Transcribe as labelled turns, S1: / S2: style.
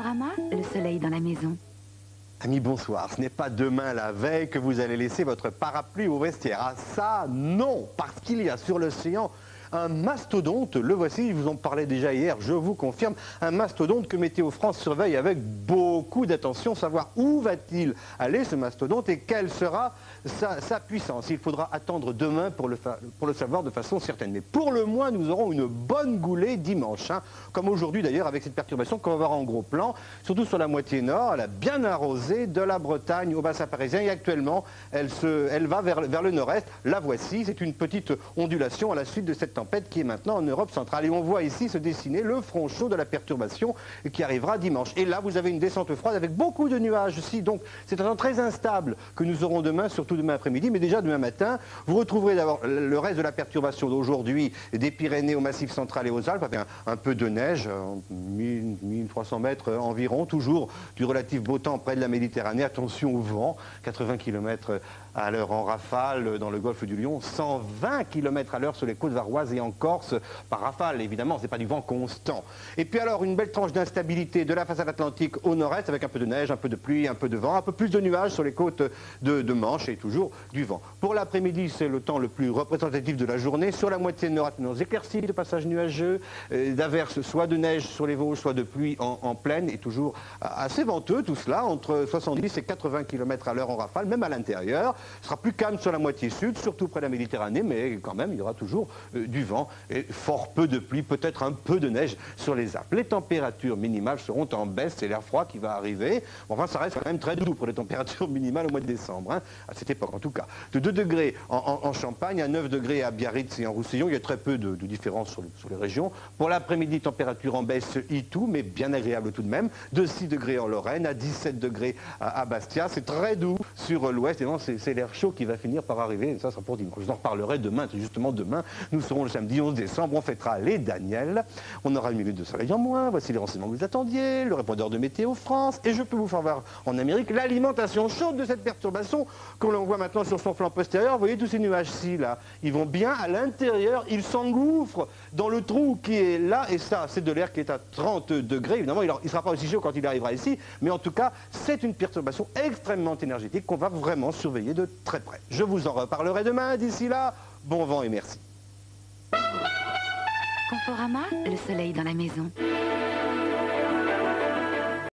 S1: Conforama, le soleil dans la maison.
S2: Amis, bonsoir. Ce n'est pas demain la veille que vous allez laisser votre parapluie au vestiaire. Ah ça, non, parce qu'il y a sur l'océan un mastodonte. Le voici, je vous en parlais déjà hier, je vous confirme. Un mastodonte que Météo France surveille avec beaucoup d'attention. Savoir où va-t-il aller ce mastodonte et quelle sera sa puissance. Il faudra attendre demain pour le savoir de façon certaine. Mais pour le moins, nous aurons une bonne goulée dimanche. Comme aujourd'hui d'ailleurs avec cette perturbation qu'on va voir en gros plan. Surtout sur la moitié nord, elle a bien arrosé de la Bretagne au bassin parisien. Et actuellement, elle va vers le nord-est. La voici, c'est une petite ondulation à la suite de cette tempête qui est maintenant en Europe centrale. Et on voit ici se dessiner le front chaud de la perturbation qui arrivera dimanche. Et là, vous avez une descente froide avec beaucoup de nuages aussi. Donc, c'est un temps très instable que nous aurons demain, surtout demain après-midi. Mais déjà demain matin, vous retrouverez d'abord le reste de la perturbation d'aujourd'hui, des Pyrénées au Massif central et aux Alpes, avec un peu de neige, 1300 mètres environ, toujours du relatif beau temps près de la Méditerranée. Attention au vent, 80 km à l'heure en rafale dans le golfe du Lion, 120 km à l'heure sur les côtes varoises et en Corse, par rafale évidemment, ce n'est pas du vent constant. Et puis alors une belle tranche d'instabilité de la façade atlantique au nord-est avec un peu de neige, un peu de pluie, un peu de vent, un peu plus de nuages sur les côtes de Manche et toujours du vent. Pour l'après-midi, c'est le temps le plus représentatif de la journée. Sur la moitié nord, attention aux éclaircies, de passages nuageux, d'averses, soit de neige sur les Vosges, soit de pluie en plaine et toujours assez venteux tout cela, entre 70 et 80 km à l'heure en rafale, même à l'intérieur. Ce sera plus calme sur la moitié sud, surtout près de la Méditerranée, mais quand même, il y aura toujours du vent et fort peu de pluie, peut-être un peu de neige sur les Alpes. Les températures minimales seront en baisse, c'est l'air froid qui va arriver. Enfin, ça reste quand même très doux pour les températures minimales au mois de décembre, à cette époque en tout cas. De 2 degrés en Champagne, à 9 degrés à Biarritz et en Roussillon, il y a très peu de différence sur les régions. Pour l'après-midi, température en baisse tout, mais bien agréable tout de même. De 6 degrés en Lorraine, à 17 degrés à Bastia. C'est très doux sur l'ouest, et c'est l'air chaud qui va finir par arriver, et ça sera pour dimanche. Je vous en reparlerai demain, justement demain, nous serons le samedi 11 décembre, on fêtera les Daniels, on aura une minute de soleil en moins, voici les renseignements que vous attendiez, le répondeur de Météo France, et je peux vous faire voir en Amérique l'alimentation chaude de cette perturbation, qu'on voit maintenant sur son flanc postérieur. Vous voyez tous ces nuages-ci, là, ils vont bien à l'intérieur, ils s'engouffrent dans le trou qui est là, et ça, c'est de l'air qui est à 30 degrés, évidemment, il ne sera pas aussi chaud quand il arrivera ici, mais en tout cas, c'est une perturbation extrêmement énergétique qu'on va vraiment surveiller de très près. Je vous en reparlerai demain. D'ici là, bon vent et merci.
S1: Conforama, le soleil dans la maison.